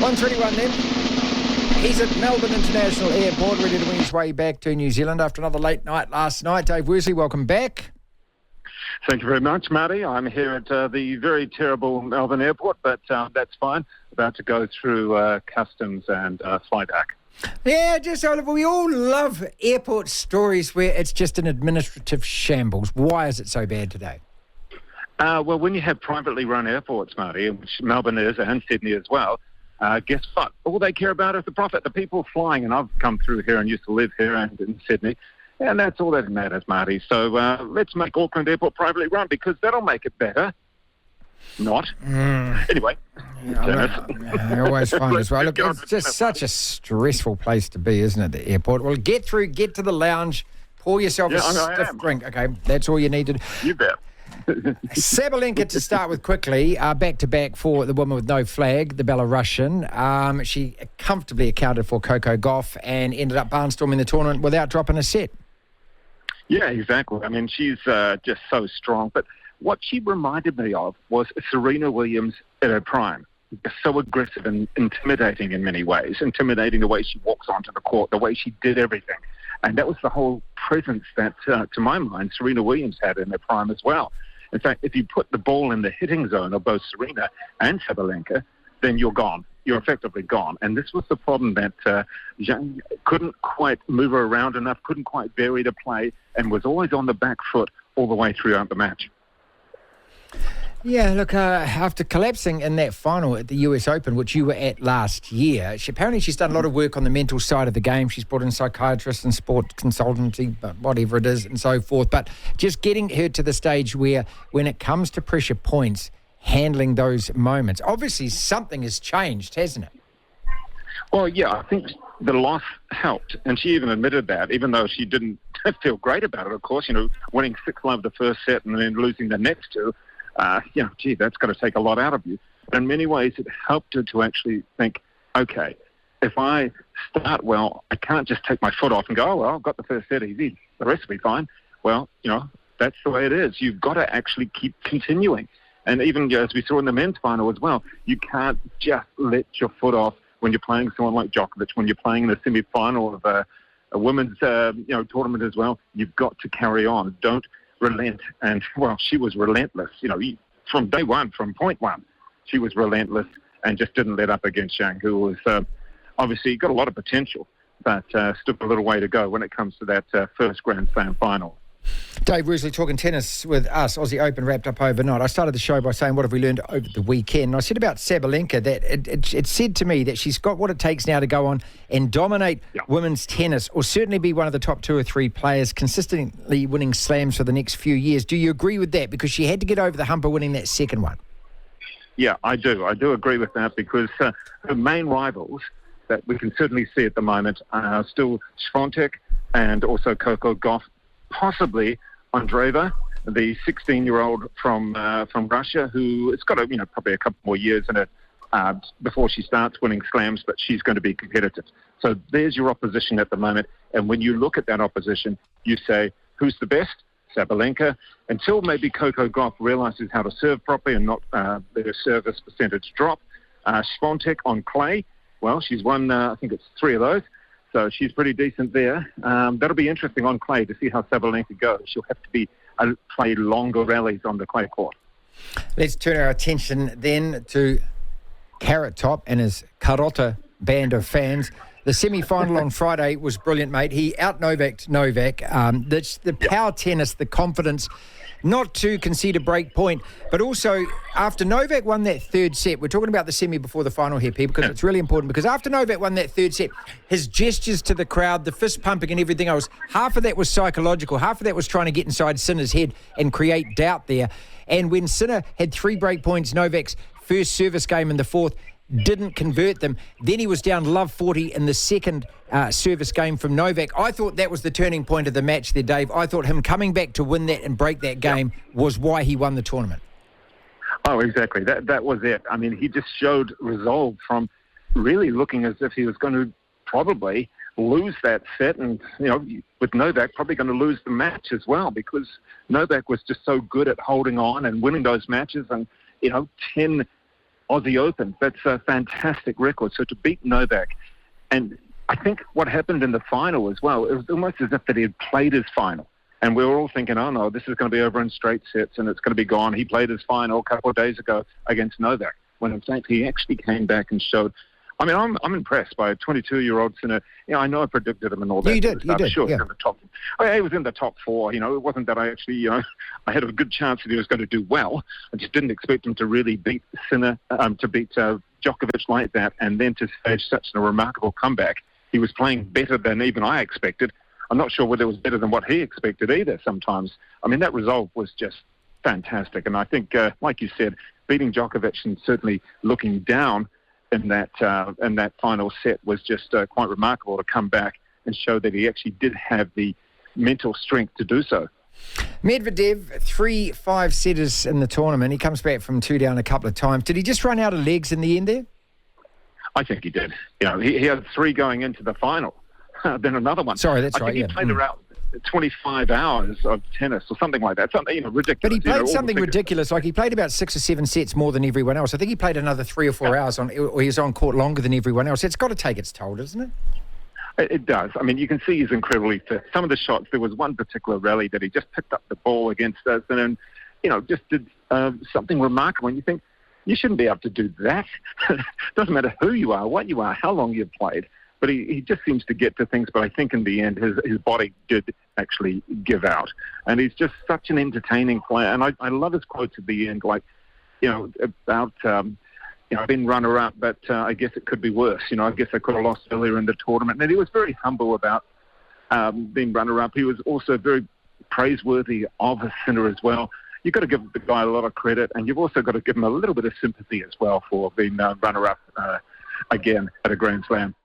1:21 then. He's at Melbourne International Airport, ready to win his way back to New Zealand after another late night last night. Dave Worsley, welcome back. Thank you very much, Marty. I'm here at the very terrible Melbourne Airport, but that's fine. About to go through customs and fly back. Yeah, just Oliver, we all love airport stories where it's just an administrative shambles. Why is it so bad today? Well, when you have privately run airports, Marty, which Melbourne is and Sydney as well, guess what? All they care about is the profit. The people flying, and I've come through here and used to live here and in Sydney, and that's all that matters, Marty. So let's make Auckland Airport privately run because that'll make it better. Not. Anyway. I always find as well. Look, it's just such a stressful place to be, isn't it, the airport? Well, get to the lounge, pour yourself a stiff drink. Okay, that's all you needed. You bet. Sabalenka to start with quickly, back-to-back for the woman with no flag, the Belarusian. She comfortably accounted for Coco Gauff and ended up barnstorming the tournament without dropping a set. Yeah, exactly. I mean, she's just so strong. But what she reminded me of was Serena Williams at her prime. So aggressive and intimidating in many ways. Intimidating the way she walks onto the court, the way she did everything. And that was the whole presence that, to my mind, Serena Williams had in her prime as well. In fact, if you put the ball in the hitting zone of both Serena and Sabalenka, then you're gone. You're effectively gone. And this was the problem that Zhang couldn't quite move her around enough, couldn't quite vary the play, and was always on the back foot all the way throughout the match. Yeah, look, after collapsing in that final at the US Open, which you were at last year, apparently she's done a lot of work on the mental side of the game. She's brought in psychiatrists and sport consultancy, whatever it is, and so forth. But just getting her to the stage where, when it comes to pressure points, handling those moments, obviously something has changed, hasn't it? Well, yeah, I think the loss helped, and she even admitted that, even though she didn't feel great about it, of course, winning 6-love the first set and then losing the next two. That's going to take a lot out of you. But in many ways, it helped her to actually think, okay, if I start well, I can't just take my foot off and go, oh, well, I've got the first set easy. The rest will be fine. Well, that's the way it is. You've got to actually keep continuing. And even as we saw in the men's final as well, you can't just let your foot off when you're playing someone like Djokovic, when you're playing in the semi-final of a women's tournament as well. You've got to carry on. Don't relent. And, well, she was relentless. From day one, from point one, she was relentless and just didn't let up against Zhang, who was obviously got a lot of potential, but still a little way to go when it comes to that first Grand Slam final. Dave Worsley talking tennis with us. Aussie Open wrapped up overnight. I started the show by saying, what have we learned over the weekend? And I said about Sabalenka that it said to me that she's got what it takes now to go on and dominate women's tennis, or certainly be one of the top 2 or 3 players consistently winning slams for the next few years. Do you agree with that? Because she had to get over the hump of winning that second one. Yeah, I do. I do agree with that because her main rivals that we can certainly see at the moment are still Swiatek and also Coco Gauff, possibly Andreeva, the 16-year-old from Russia, who has got probably a couple more years in it before she starts winning slams, but she's going to be competitive. So there's your opposition at the moment. And when you look at that opposition, you say, who's the best? Sabalenka. Until maybe Coco Gauff realises how to serve properly and not let her service percentage drop. Swiatek on clay, well, she's won, I think it's 3 of those. So she's pretty decent there. That'll be interesting on clay to see how Sabalenka goes. She'll have to play longer rallies on the clay court. Let's turn our attention then to Carrot Top and his Carota band of fans. The semi-final on Friday was brilliant, mate. He out-Novak'd Novak. The power tennis, the confidence, not to concede a break point, but also after Novak won that third set, we're talking about the semi before the final here, people, because it's really important, because after Novak won that third set, his gestures to the crowd, the fist pumping and everything else, half of that was psychological, half of that was trying to get inside Sinner's head and create doubt there. And when Sinner had 3 break points, Novak's first service game in the fourth, didn't convert them. Then he was down love 40 in the second service game from Novak. I thought that was the turning point of the match there, Dave. I thought him coming back to win that and break that game was why he won the tournament. Oh, exactly. That was it. I mean, he just showed resolve from really looking as if he was going to probably lose that set and, with Novak probably going to lose the match as well, because Novak was just so good at holding on and winning those matches and, 10 Aussie Open. That's a fantastic record. So to beat Novak, and I think what happened in the final as well, it was almost as if that he had played his final. And we were all thinking, oh no, this is going to be over in straight sets and it's going to be gone. He played his final a couple of days ago against Novak, when in fact he actually came back and showed. I mean, I'm impressed by a 22-year-old Sinner. You know, I know I predicted him and all that. You did. Sure, yeah. he was in the top. Oh, he was in the top 4. You know, it wasn't that I actually, I had a good chance that he was going to do well. I just didn't expect him to really beat Sinner, to beat Djokovic like that, and then to stage such a remarkable comeback. He was playing better than even I expected. I'm not sure whether it was better than what he expected either sometimes. I mean, that result was just fantastic. And I think, like you said, beating Djokovic and certainly looking down in that final set was just quite remarkable to come back and show that he actually did have the mental strength to do so. Medvedev, 3 5-setters in the tournament. He comes back from 2 down a couple of times. Did he just run out of legs in the end there? I think he did. You know, he had 3 going into the final, then another one. Sorry, that's right. I think he played around 25 hours of tennis or something like that. Something, ridiculous. But he played something ridiculous. Like he played about 6 or 7 sets more than everyone else. I think he played another 3 or 4 hours or he was on court longer than everyone else. It's got to take its toll, doesn't it? It does. I mean, you can see he's incredibly fit. Some of the shots, there was one particular rally that he just picked up the ball against us and then, just did something remarkable. And you think, you shouldn't be able to do that. Doesn't matter who you are, what you are, how long you've played. But he just seems to get to things. But I think in the end, his body did actually give out. And he's just such an entertaining player. And I love his quotes at the end, like, about, been runner-up, but I guess it could be worse. I guess I could have lost earlier in the tournament. And he was very humble about being runner-up. He was also very praiseworthy of his Sinner as well. You've got to give the guy a lot of credit, and you've also got to give him a little bit of sympathy as well for being runner-up again at a Grand Slam.